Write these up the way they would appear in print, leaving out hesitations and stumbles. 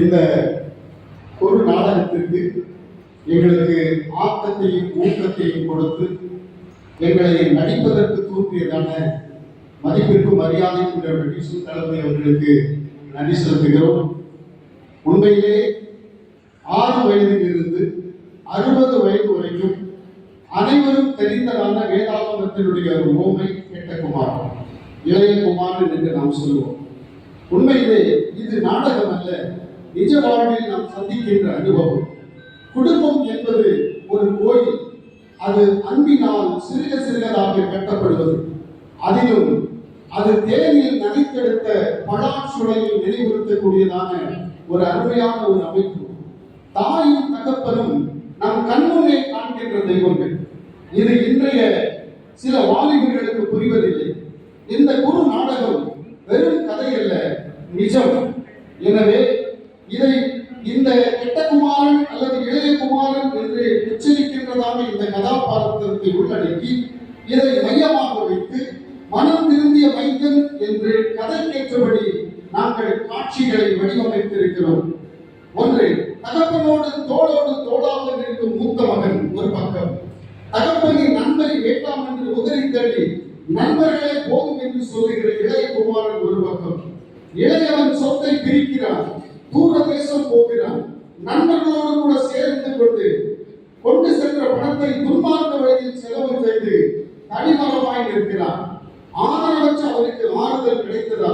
இந்த ஒரு நாடகத்திற்கு எங்களுக்கு ஆக்கத்தையும் ஊக்கத்தையும் கொடுத்து எங்களை நடிப்பதற்கு தூண்டியதான மதிப்பிற்கும் மரியாதைக்குரிய டிசு தலைமை அவர்களுக்கு நன்றி செலுத்துகிறோம். உண்மையிலே 6 வயதில் இருந்து 60 வயது வரைக்கும் அனைவரும் தெரிந்ததான வேதாகமத்தினுடைய ஒரு ஓமை கெட்ட குமாரன், இளைய குமாரன் என்று நாம் சொல்லுவோம். உண்மையிலே இது நாடகம் அல்ல, நிஜ வாழ்வில் நாம் சந்திக்கின்ற அனுபவம். குடும்பம் என்பது ஒரு கோயில், அது அன்பினால் சிறுக சிறுகதாக கட்டப்படுவது. அதிலும் அது தேனில் நகைத்தெடுத்த பழாச்சுளையில் நினைவுறுத்தக்கூடியதான ஒரு அருமையான ஒரு அமைப்பு. தாயும் தகப்பனும் நம் கண்முன்னே காண்கின்ற தெய்வங்கள். இது இன்றைய சில வாலிபர்களுக்கு புரிவதில்லை. இந்த குரு நாடகம் வெறும் கதை அல்ல, நிஜம். எனவே இதை இந்த கெட்ட குமாரன் அல்லது இளைய குமாரன் என்று உச்சரிக்கின்றதான இந்த கதாபாத்திரத்தை உள்ளடக்கி இதை மையமாக வைத்து மனம் திருந்திய மைந்தன் என்று கதைக்கேற்றபடி நாங்கள் காட்சிகளை வடிவமைத்திருக்கிறோம். ஒன்று, தகப்பனோடு தோளோடு தோளாக இருக்கும் மூத்த மகன் ஒரு பக்கம், தகப்பனின் நண்பரை வேண்டாம் என்று உதறி தள்ளி நண்பர்களே போதும் என்று சொல்லுகிற இளைய குமாரன் ஒரு பக்கம். இளையவன் சொத்தை பிரிக்கிறான், தூர தேசம் போகிறான், நண்பர்களோடு கூட சேர்ந்து கொண்டு சென்ற பணத்தை துன்மார்க்க வழியில் செலவு செய்து தனிமரமாய் நிற்கிறான். ஆதரவற்ற அவனுக்கு ஆறுதல் கிடைத்ததா?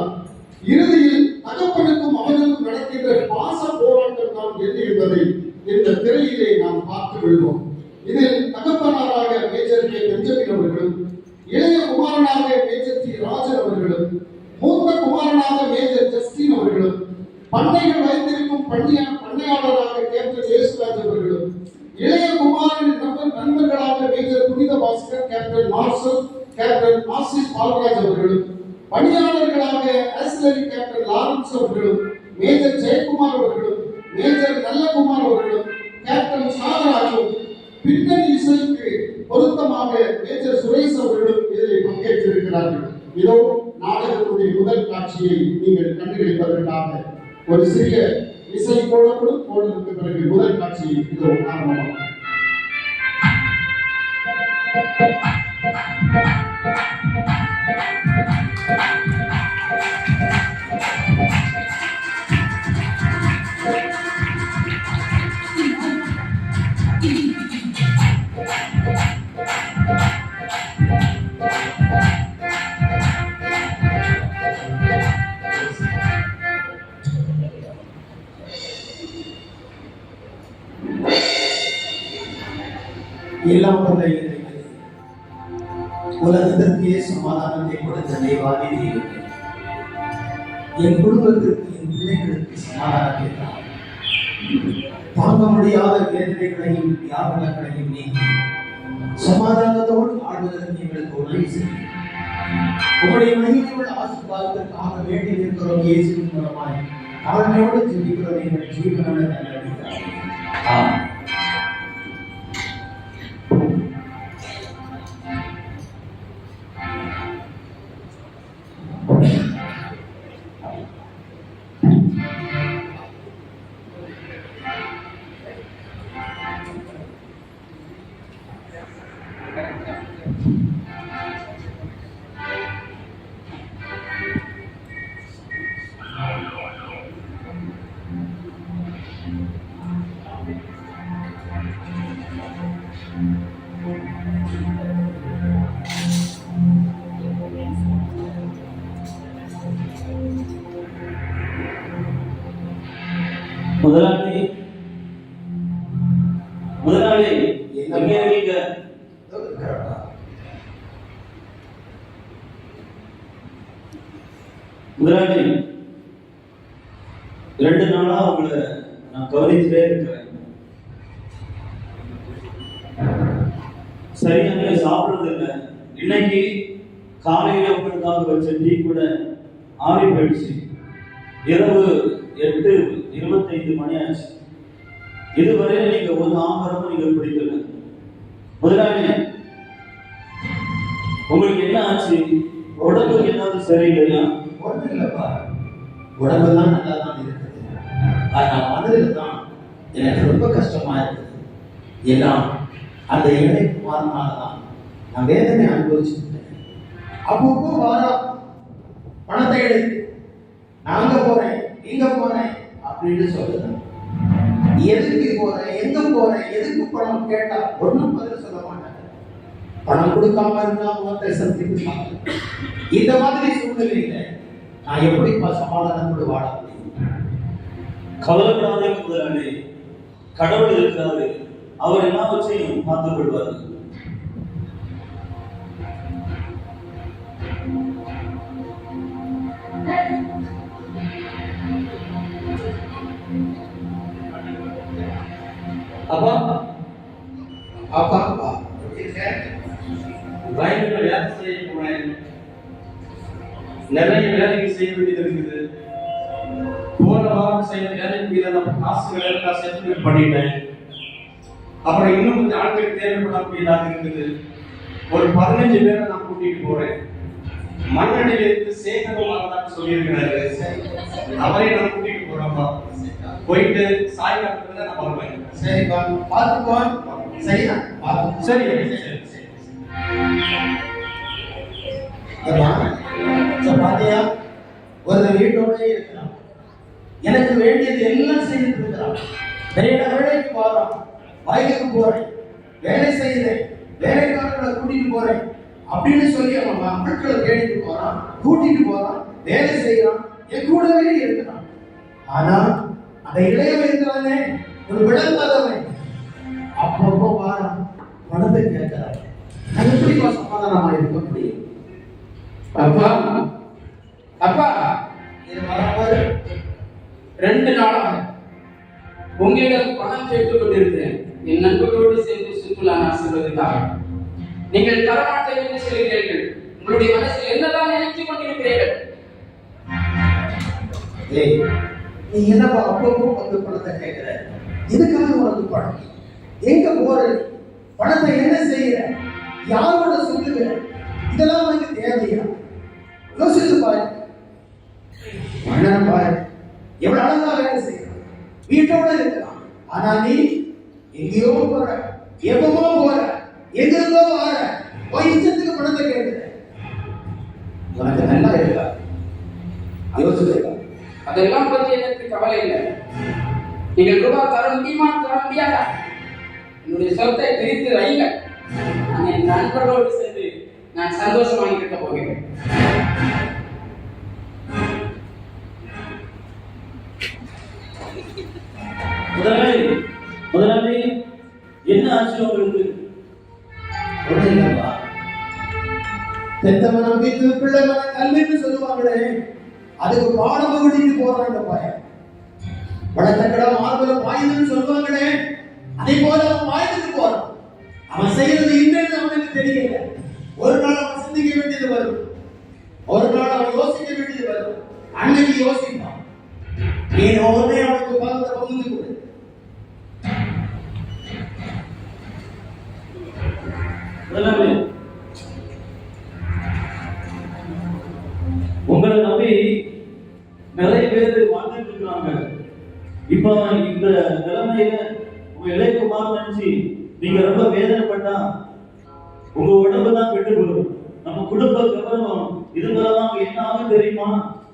இறுதியில் தகப்பனுக்கும் அவனுக்கும் நடக்கின்ற பாச போராட்டம் தான் என்ன என்பதை இந்த திரையிலே நாம் பார்த்து விடுவோம். இதில் தகப்பனாராக மேஜர் கே பெஞ்சமின் அவர்களும், இளைய குமாரனாக மேஜர் டி ராஜன் அவர்களும், மூத்த குமாரனாக மேஜர் ஜஸ்டின் அவர்களும், பண்ணைகள் வைத்திருக்கும் பண்ணையாளராக கேப்டன் ஜெயசுராஜ் அவர்களும், இளைய குமாரின் நண்பர்களாக major Punitha Baskar, captain Marshal, captain Asis Paulraj அவர்களும், பணியாளர்களாக ஆசிலரி கேப்டன் லாரன்ஸ் அவர்களும், மேஜர் ஜெயக்குமார் அவர்களும், மேஜர் நல்லகுமார் அவர்களும், கேப்டன் சாகராஜும், பின்னணி இசைக்கு பொருத்தமாக மேஜர் சுரேஷ் அவர்களும் இதில் பங்கேற்றிருக்கிறார்கள். இதோ நாடகத்துடைய முதல் காட்சியை நீங்கள் கண்டுகளிப்பதற்காக ஒரு சிறிய இசை போடுவதற்கு பிறகு முதல் காட்சி இதோ ஆரம்பமாகும். எல்லாம் உலகத்திற்கே சமாதானத்தை கொடுத்த தேவாதி தேவன், என் குடும்பத்திற்கு, என் பிள்ளைகளுக்கு சமாதானத்தை தாங்க முடியாத வேதனைகளையும் தியாகங்களையும் நீக்கி சமாதானத்தோடு ஆடுவதற்கு எங்களுக்கு உதவி செய்யும். உங்களுடைய மகிமையுள்ள ஆசீர்வாதத்திற்காக வேண்டி இருக்கிறோம். இயேசுவின் மூலமாய் தாழ்மையோடு ஜெபிக்கிறோம் எங்கள் ஜீவனோட நல்ல. முதலாளி எங்க இருக்கீங்க? முதலாளி 2 நாளா உங்களை நான் கவனிச்சுட்டே இருக்கிறேன். சரியா நீங்க சாப்பிடுறது இல்லை. இன்னைக்கு காலையில உங்களுக்காக வச்ச டீ கூட ஆறி போயிடுச்சு. இரவு 8:25 மணி ஆச்சு. இதுவரை நீங்க ஒரு ஆகாரமும் நீங்க பிடிக்கல. முதலாளி, உங்களுக்கு என்ன ஆச்சு? உடம்புக்கு ஏதாவது சரியில்லையா? ஒன்றும் இல்லப்பா, உடம்பெல்லாம் நல்லா தான் இருக்குது. ஆனா மனதில் தான் எனக்கு ரொம்ப கஷ்டமா இருக்குது. எல்லாம் அந்த இளைக்குமாரனால தான் நான் வேதனை அனுபவிச்சுட்டேன். அப்பப்போ வாரம் பணத்தை எடுத்து நான் அங்க போறேன் இங்க போறேன் அப்படின்னு சொல்லுறேன். எதுக்கு போறேன், எங்க போறேன், எதுக்கு பணம் கேட்டா ஒன்றும் பதில் சொல்ல மாட்டாங்க. பணம் கொடுக்காம இருந்தா முகத்தை சந்திப்பாங்க. இந்த மாதிரி சூழ்நிலையில நான் எப்படிப்பா சமாதானத்தோடு வாழ முடியும்? கவலைப்படாதே முதலாளி, கடவுள் இருக்கிறாரு, அவர் எல்லாவற்றையும் பார்த்துக் கொள்வார். அப்பா அப்பா அப்பா பயங்கர வேலை செய்ய போறேன். நிறைய வேலைகள் செய்ய வேண்டியது இருக்குது. போன வாரம் செய்ய வேலைக்கு காசுகள் எல்லாம் செட்டில்மெண்ட் பண்ணிட்டேன். அப்புறம் இன்னும் கொஞ்சம் ஆட்களுக்கு தேவைப்படக்கூடியதாக இருக்குது. ஒரு 15 பேரை நான் கூட்டிட்டு போறேன். மண்ணடியில் இருந்து சேகரமாக சொல்லியிருக்கிறாரு. அவரை நான் கூட்டிட்டு போறோம்ப்பா. போயிட்டு சாயங்காலத்துல நான் வருவேன். சரிப்பா, பார்த்துக்கோ. சரியா? சரி பாத்தியா, ஒரு வீட்டோட இருக்கிறான். எனக்கு வேண்டியது எல்லாம் செய்துட்டு இருக்கிறான். வேலைக்கு போறான், வயலுக்கு போறேன், வேலை செய்யறேன், வேலைக்காரர்களை கூட்டிட்டு போறேன் அப்படின்னு சொல்லி அவன் ஆட்களை தேடிட்டு போறான், கூட்டிட்டு போறான், வேலை செய்யறான், என் கூடவே இருக்கிறான். ஆனா அந்த இளையவன் இருக்கிறானே, ஒரு விளங்காதவன் அப்பப்போ வாரான், பணத்தை கேட்கிறான். அது எப்படிப்பா சமாதானமா இருக்க முடியும்? அப்பா அப்பா, இது வரப்பாரு 2 நாளாக உங்களிடம் பணம் கேட்டுக் கொண்டிருக்கிறேன். என் நண்பர்களோடு சேர்ந்து சுற்றுலா நான் செல்வதற்காக. நீங்கள் தரமாட்டேன் என்று சொல்கிறீர்கள். உங்களுடைய மனசில் என்னதான் நினைத்துக் கொண்டிருக்கிறீர்கள்? ஏய், நீ என்னப்பா அப்பப்போ வந்து பணத்தை கேட்கிற? இதுக்காக உனக்கு பணம்? எங்க போற? பணத்தை என்ன செய்யற? யாரோட சொல்லுகிற? இதெல்லாம் உனக்கு தேவையா? யோசிச்சு பாரு. மன்னன் பாரு, எவ்வளவு அழகா வேலை செய்யறான், வீட்டோட இருக்கலாம். ஆனா நீ எங்கேயோ போற, எப்பவோ போற, எங்கிருந்தோ வர, இஷ்டத்துக்கு பணத்தை கேட்கிற. உனக்கு நல்லா இருக்கா? யோசிச்சிருக்கா? அதெல்லாம் பற்றி எனக்கு கவலை இல்லை. நீங்கள் ரூபாய் தர முடியுமா, தர முடியாதா? என்னுடைய சொத்தை பிரித்து வைங்க. நான் என் நண்பர்களோடு சென்று நான் சந்தோஷமாக இருக்க போகிறேன். முதலாளி என்ன ஆச்சு உங்களுக்கு? ஒண்ணு இல்லப்பா, பெத்தவனை நம்பிட்டு பிள்ளை மன கல்வின்னு சொல்லுவாங்களே, அதுக்கு பாடம் கூட்டிட்டு போறான் இந்த பையன். படத்தக்கடா மார்பல பாயுதுன்னு சொல்லுவாங்களே, அதே போல அவன் பாய்ந்துட்டு போறான். அவன் செய்யறது என்னன்னு அவனுக்கு தெரியல. ஒரு நாள் அவன் சிந்திக்க வேண்டியது வரும், ஒரு நாள் அவன் யோசிக்க வேண்டியது வரும். அன்னைக்கு யோசிப்பான். நீ ஒன்னே அவனுக்கு பலத்தை பகிர்ந்து கொடு. உங்களை நம்பி நிறைய பேர் வாழ்ந்துட்டு இருக்கிறாங்க. இப்ப இந்த நிலைமையில உங்க இளையகுமார் நினைச்சு நீங்க ரொம்ப வேதனைப்பட்டா உங்க உடம்பு தான் விட்டு போகும். நம்ம குடும்ப கௌரவம் இதுவெல்லாம் என்ன ஆகும் தெரியுமா?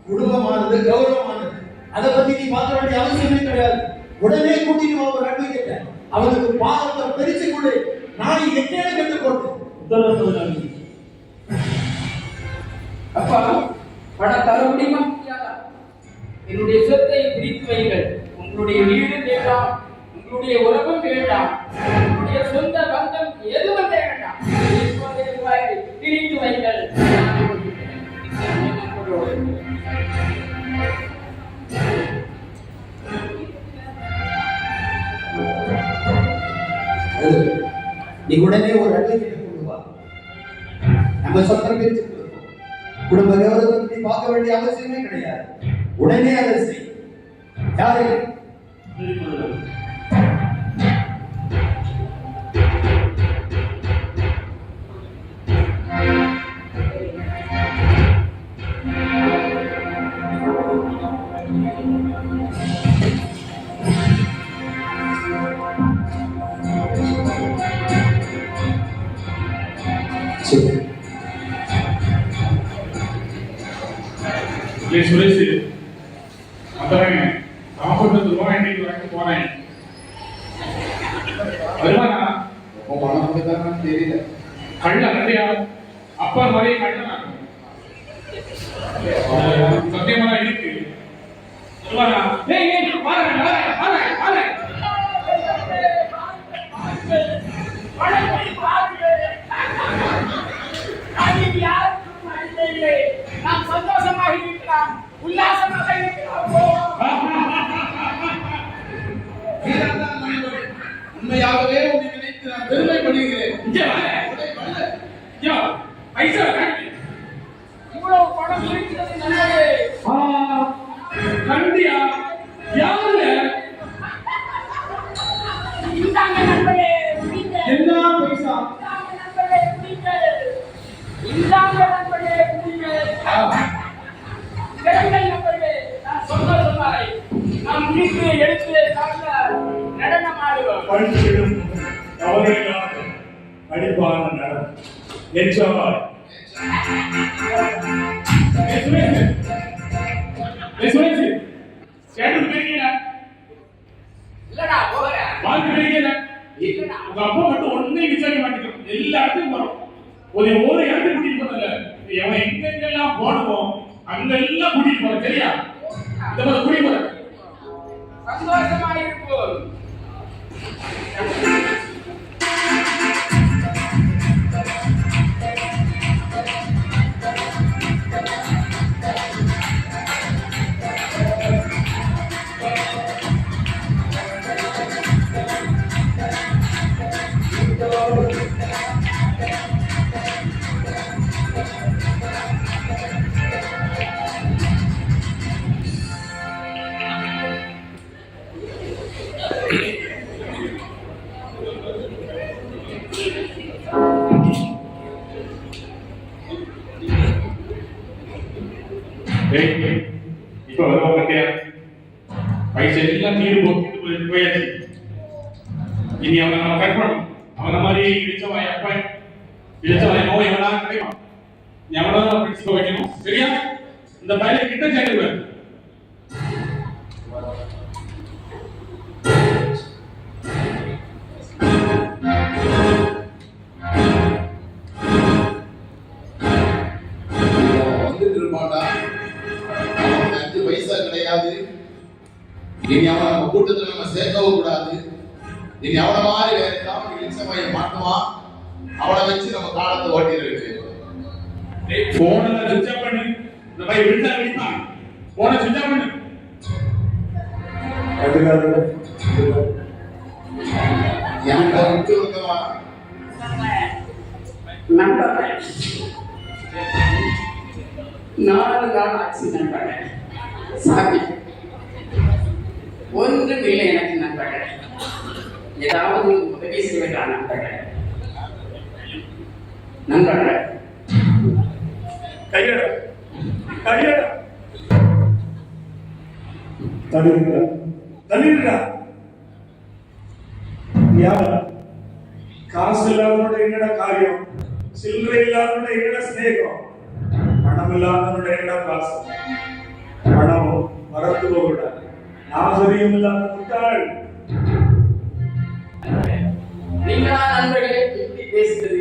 குடும்பமானது கௌரவமானது, அதை பத்தி நீ பார்க்க வேண்டிய அவசியமே கிடையாது. உடனே கூட்டிட்டு ஒரு அட்வொகேட், அவனுக்கு பாவத்தை பிரிச்சு கொடு. நான் எக்கேட கட்டு போட்டு உத்தரவு. அப்பா, பணம் தர முடியுமா, முடியாதா? என்னுடைய சொத்தை பிரித்து வைங்கள். உங்களுடைய வீடு வேண்டாம், உங்களுடைய உறவும் வேண்டாம், உங்களுடைய சொந்த பந்தம் எதுவும் வேண்டாம். பிரித்து வைங்கள். நீ உடனே ஒரு அட்வொகேட் கொண்டு வா. நம்ம சொந்த பிரிச்சு கொடுப்போம். குடும்ப கௌரவத்தை நீ பார்க்க வேண்டிய அவசியமே கிடையாது. உடனே அதை செய். யாரு? சுரேஷ் அப்புறம் சாப்பிட்டு ரூபாய் இன்னைக்கு வாங்கி போனேன் வருவானா மனம் தெரியல. கள்ள நிறையா அப்பா மாதிரியே கள்ள சத்தியமா இருக்கு வருவானா நாம் சந்தோஷமாக இருக்கலாம், உல்லாசமாக இருக்கலாம். உண்மையாகவே உன்னை நினைத்து நான் பெருமைப்படுகிறேன். இவ்வளவு பணம் இருக்கிறது நல்லது. கண்டியா யாருல இந்தாங்க நண்பரே, குடிங்க. என்ன பைசா இந்தாங்க நண்பரே, குடிங்க. இந்தாங்க நண்பரே, குடிங்க. கிடங்கள் நண்பரே, நான் சொன்னாரை நாம் முடித்து எடுத்து சாப்பிட நடனம் ஆடுவோம். படிச்சிடும் கவலையில்லாத படிப்பான நடம் என்ஜாய். இல்லடா போகிறேன். இல்லடா உங்க அப்பா மட்டும் ஒன்னே விசாரிக்க மாட்டேங்கிறோம். எல்லா இடத்துக்கும் போறோம். ஒரு இடத்துக்கு கூட்டிட்டு போனல அவன் எங்கெங்கெல்லாம் போடுவோம் அங்கெல்லாம் கூட்டிட்டு போறோம். சரியா? இந்த மாதிரி கூட்டிட்டு போறேன். சந்தோஷமா இருப்போம். இப்ப வருவோம் கட்டியா பைசா எல்லாம் தீர்வு போயாச்சு. இனி அவனை நம்ம கட் பண்ணணும். அவன மாதிரி இடிச்சவாய் அப்பா இடிச்சவாய் நோய் எவனா கிடைக்கும். நீ அவனதான் பிடிச்சு வைக்கணும். சரியா? இந்த பையனை கிட்ட சேர்ந்துருவேன். வந்துட்டு இருப்பான்டா. அவனுக்கு 5 பைசா கிடையாது. இனி அவன் நம்ம கூட்டத்துல நம்ம சேர்க்கவும் கூடாது. இனி அவனை மாதிரி வேற ஏதாவது இளிச்சவாயை மாட்டுவான். அவனை வச்சு நம்ம காலத்தை ஓட்டிடுறது. போனை சுவிட்ச் ஆஃப் பண்ணு. இந்த பையன் விழுந்தா விழிப்பான். போனை சுவிட்ச் ஆஃப் பண்ணு. எனக்கு விட்டு வந்தவா நண்பர்களே, 4 நாள் ஆச்சு நண்பர்களே. சாமி ஒன்றும் இல்லை எனக்கு நண்பர்களே. ஏதாவது உதவி செய்வதா நண்பர்களே? நண்பர்களே கையட கையட தள்ளிடுறா தள்ளிடுறா. யாரா காசு இல்லாதவனோட என்னடா காரியம், சில்லறை இல்லாதவனோட என்னடா ஸ்நேகம், பணம் இல்லாதவனோட என்னடா காசு, பணமும் மறந்து போகக்கூடாது. நாகரிகம் இல்லாத முட்டாள். நீங்களா நண்பர்களே எப்படி பேசுகிறது?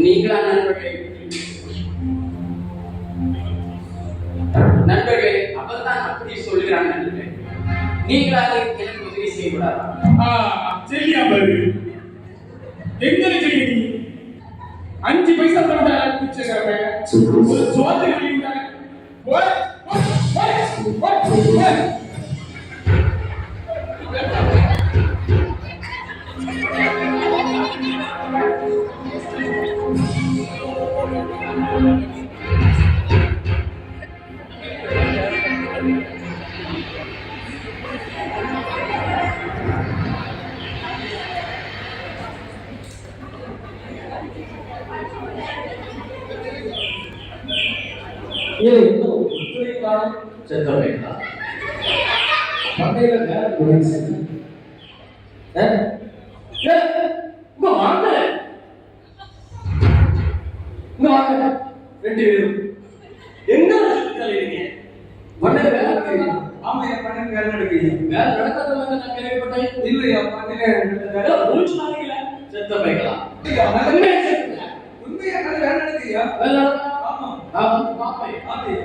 நீங்களா நண்பர்களே? நண்பர்களே அவர்தான் அப்படி சொல்கிறான். நண்பர்களே நீங்களா எனக்கு உதவி செய்யக்கூடாதா? சரியா பாரு. எங்க இருக்கீங்க நீ? 5 பைசா தந்தா பிச்சைக்காரங்க. ஒரு சோத்து கழிவுடா. போய் செத்தவைங்களா பண்டையில வேற உதவி செய்ய இங்க வாங்க, இங்க வாங்க. 2 பேரும் எங்க இருக்கீங்க? உடனே வேலை நடக்குது. ஆமாய்யா, பண்ணையில வேலை நடக்குது. வேலை நடக்கிறதுல நான் கேள்விப்பட்டேன். இல்லையா, பண்ணையில மூச்சு மாறிக்கல செத்த பைக்கலாம். உண்மையா வேலை நடக்குதுயா? வேலை நடக்குதா? ஆமா. நான் வந்து பாப்பேன். ஆமாய்யா.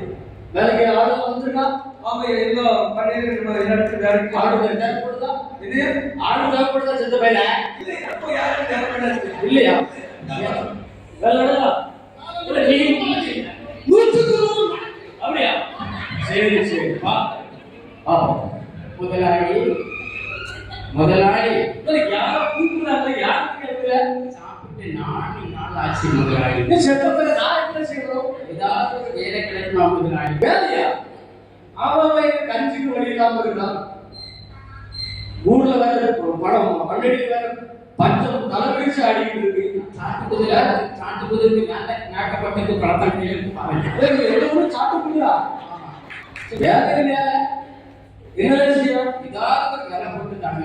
வேலைக்கு ஆளு வந்திருக்கா? ஆமாய்யா, எல்லாம் பண்ணையில நம்ம எல்லாத்துக்கும் வேலைக்கு ஆடு தேவைப்படுதா? இது ஆடு தேவைப்படுதா செத்த பையல? இல்லையா, அப்போ யாரும் தேவைப்படாது. இல்லையா? வேலை நடக்குதா? இல்ல நீ 100 அப்படியா? சரி சரி வா. முதலாளி யார கூப்பிடுறாங்க? யாருக்கு கேட்கல? சாப்பிட்டு 4 நாள் ஆச்சு முதலாளி. செத்தப்ப நான் என்ன செய்யணும்? ஏதாவது ஒரு வேலை கிடைக்குமா முதலாளி? வேலையா? அவன் கஞ்சிக்கு வழி இல்லாம இருந்தான். ஊர்ல வேற பணம் பன்னெண்டு வேற பஞ்சம் தலைவிரிச்சு அடிக்கிட்டு இருக்கு. சாட்டுக்குதிருக்கு மேக்கப்பட்டது பழத்தாங்க சாட்டுக்குதிரா வேலை என்ன செய்யும்? இதாவது வேலை போட்டுட்டாங்க.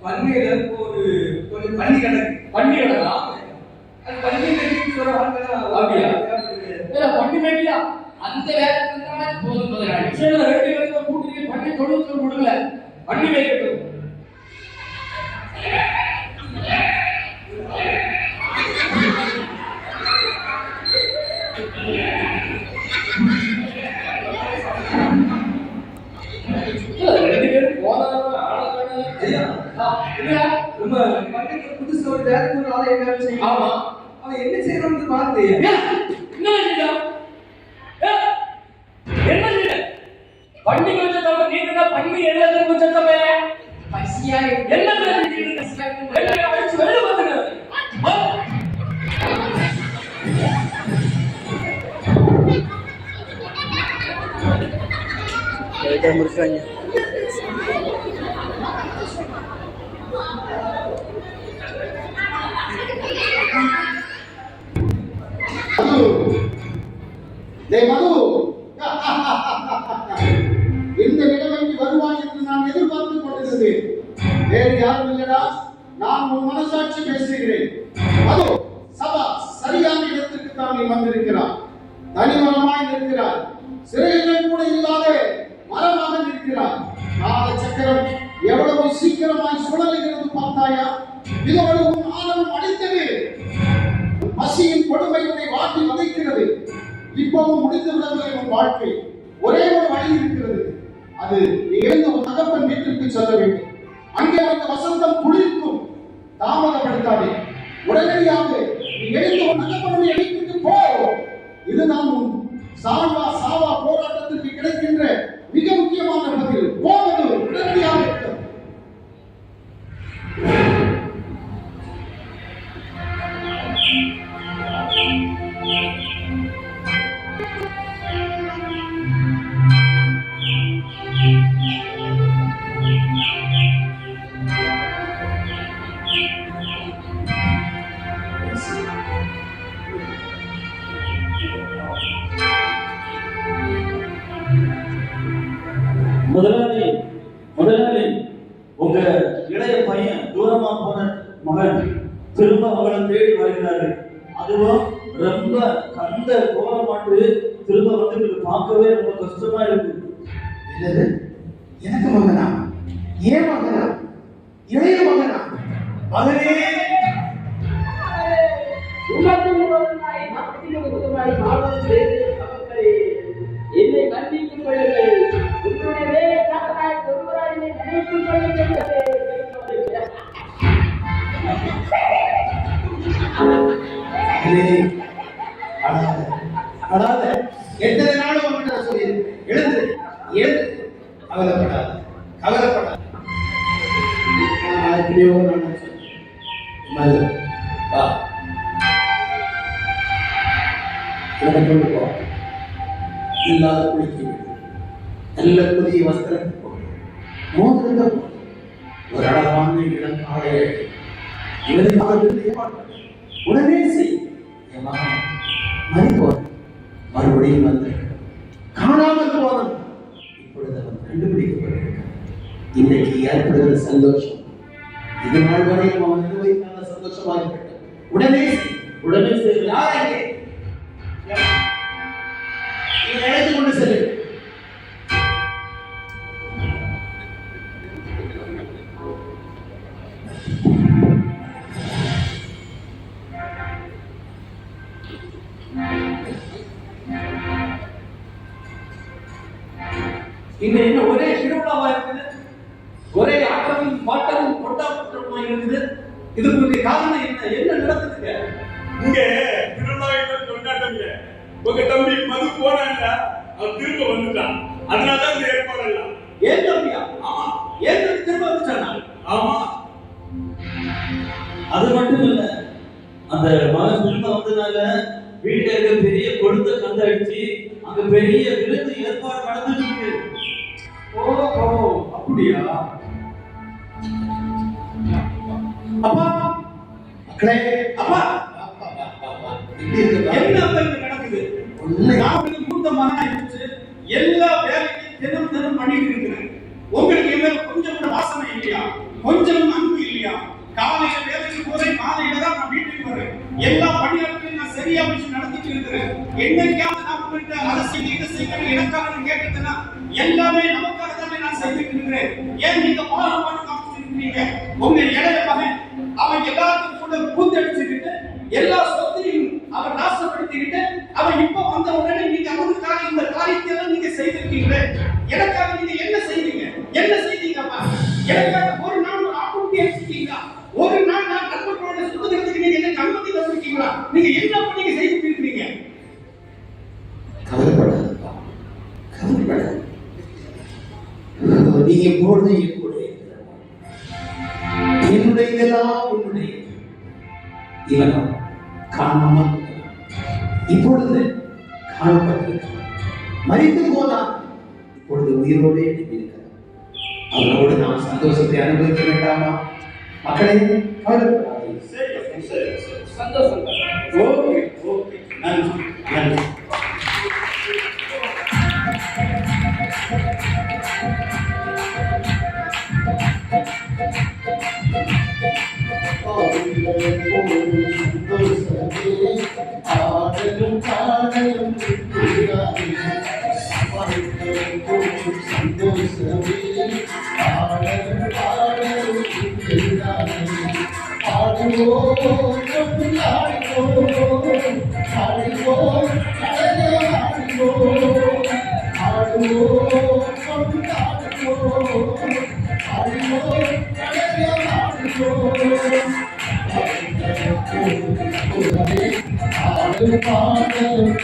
பண்ணையில ஒரு பள்ளி கிடக்கு. பண்ணி கிடக்கா? அது பள்ளி கட்டிட்டு வர அப்படியா? பண்ணி வேண்டியா? அந்த வேலை போதும் முதலாளி. சரி 2 பேரும் கூட்டிட்டு பண்ணி தொழில் கொடுக்கல. பண்ணி வைக்கட்டும். புதுசா ஒரு வேலைக்கு ஒரு ஆளை என்ன செய்யும்? ஆமா, அவன் என்ன செய்யணும்னு பாருங்க. பண்ணி கொஞ்சம் நீங்க பண்ணி எல்லாத்தையும் கொஞ்சம் பசியா என்ன அடிச்சு வெளில வந்துங்க. முடிச்சாங்க. மது இந்த நிலைமைக்கு வருவாய் என்று நான் எதிர்பார்த்துக் கொண்டிருந்தேன். வேறு யாரும் இல்லடா, நான் உன் மனசாட்சி பேசுகிறேன். அதோ சபா சரியான இடத்திற்கு தான் நீ வந்திருக்கிறாய். தனிமரமாய் நிற்கிறாய். சிறைகள் கூட இல்லாத மரமாக நிற்கிறாய். கால சக்கரம் எவ்வளவு சீக்கிரமாய் சுழலுகிறது பார்த்தாயா? இதோடு உன் ஆணவம் அடித்தது. பசியின் கொடுமை உன்னை வாட்டி வதைக்கிறது. இப்பவும் முடிந்து விடவில்லை உன் வாழ்க்கை. ஒரே ஒரு வழி இருக்கிறது. அது நீ எழுந்து உன் தகப்பன் வீட்டிற்கு செல்ல வேண்டும். அங்கே அந்த வசந்தம் குளிர்க்கும். தாமதப்படுத்தாதே. உடனடியாக நீ எழுந்து உன் தகப்பனுடைய வீட்டிற்கு போ. இதுதான் உன் சாவா போராட்டத்திற்கு கிடைக்கின்ற மிக முக்கியமான பதில். போவது உடனடியாக இருக்கிறது. முதலாளி உங்க இளைய பையன் தூரமா போன மகன் திரும்ப அவங்களை தேடி வருகிறாரு. அதுவும் ரொம்ப கந்த கோரமாட்டு திரும்ப வந்துட்டு பார்க்கவே ரொம்ப கஷ்டமா இருக்கு. என்னது? எனக்கு மகனா? ஏன் மகனா? இளைய மகனா? மகனே என்னை மன்னித்துக் கொள்ளுங்கள். உங்களுடைய வேலை காரணமாய் ஒருவராய் நினைத்துக் கொள்ளுங்கள். அடாத எத்தனை நாளும் அவன்கிட்ட சொல்லி எழுந்து எழுந்து கவலைப்படாத கவலைப்படாத. கொண்டு போ. இல்லாத குளிக்க நல்ல புதிய வஸ்திரத்தை போடு. மோதிரத்தை போடு. ஒரு அழகான இடம் காலையை உடனே செய். என் மகன் மறிப்போன் மறுபடியும் வந்திருக்க காணாமல் போனோம். இப்பொழுது அவன் கண்டுபிடிக்கப்பட்டிருக்க. இன்றைக்கு ஏற்படுகிற சந்தோஷம் இது நாள் வரையும் அவன் அனுபவிக்காத சந்தோஷமாக இருக்கட்டும். உடனே செய். யார் அங்கே? இவனை அழைத்து கொண்டு செல்லு. இங்க என்ன ஒரே திருவிழாவா இருக்குது, ஒரே ஆட்டமும் பாட்டமும் கொண்டாட்டமா இருக்குது. இதுக்கு காரணம் என்ன? என்ன நடக்குதுங்க இங்க? திருவிழாவில கொண்டாட்டம் இல்ல. உங்க தம்பி மது போனான்ல, அவன் திரும்ப வந்துட்டான். அதனாலதான் இந்த ஏற்பாடு எல்லாம். ஏன் தம்பியா? ஆமா, ஏன் தம்பி திரும்ப வந்துட்டானா? ஆமா, அது மட்டும் இல்ல, அந்த மகன் திரும்ப வந்ததுனால வீட்டுல இருக்க பெரிய கொழுத்த கந்த அடிச்சு அங்க பெரிய விருந்து ஏற்பாடு நடந்துட்டு இருக்கு. ஓஹோ, அப்படியா? அப்பா, மக்களே, அப்பா, இப்படி இருக்குதா? என்ன அப்பா இங்க நடக்குது? நான் மூத்த மகனா இருந்துச்சு, எல்லா வேலையும் தினம் பண்ணிட்டு இருக்கிறேன். உங்களுக்கு என்ன கொஞ்சம் கூட வாசனை இல்லையா? கொஞ்சம் அன்பு இல்லையா? காலையில வேலைக்கு போறேன், காலையில தான் நான் வீட்டுக்கு வரேன். எல்லா பணியாளர்களையும் நான் சரியா வச்சு நடத்திட்டு இருக்கிறேன். என்னைக்காவது நான் உங்கள்கிட்ட அதை செய்ய இதை செய்யணும் எனக்காக கேட்டதுன்னா எல்லாமே நமக்காக தானே நான் செய்துட்டு இருக்கிறேன். ஏன் நீங்க பாரமான காமிச்சிருக்கீங்க? உங்க இளைய மகன் அவன் எல்லாருக்கும் கூட கூத்தடிச்சுக்கிட்டு எல்லா சொத்தையும் அவன் நாசப்படுத்திக்கிட்டு அவன் இப்ப வந்த உடனே நீங்க அவனுக்காக இந்த காரியத்தை எல்லாம் நீங்க செய்திருக்கீங்க. எனக்காக நீங்க என்ன செய்வீங்க? என்ன செய்தீங்கப்பா? எனக்காக ஒரு நாள் ஒரு ஆப்பர்ச்சுனிட்டி எடுத்துட்டீங்களா? ஒரு நாள் நான் நண்பர்களோட சுத்துறதுக்கு நீங்க என்ன அனுமதி தந்திருக்கீங்களா? நீங்க என்ன பண்ணீங்க செய்துட்டு இருக்கீங்க? கவலைப்படாதப்பா, கவலைப்படாத. நீ எப்பொழுதும் என் கூட இருக்கிறவா. என்னுடையதெல்லாம் உன்னுடைய. இவன் காணாமல் இப்பொழுது காணப்பட்டிருக்கிறான். மரித்து போனான், இப்பொழுது உயிரோடு இருக்கிறான். அவனோடு நாம் சந்தோஷத்தை அனுபவிக்க வேண்டாமா? மக்களே, கவலைப்படாதே. சந்தோஷம். ஓகே, ஓகே, நன்றி, நன்றி. ஆடலும் பாடலும் சந்தோஷமே, ஆடலும் பாடலும் ஆடுவோம் ஆடுவோம் ஆடுவோம் பாடலும்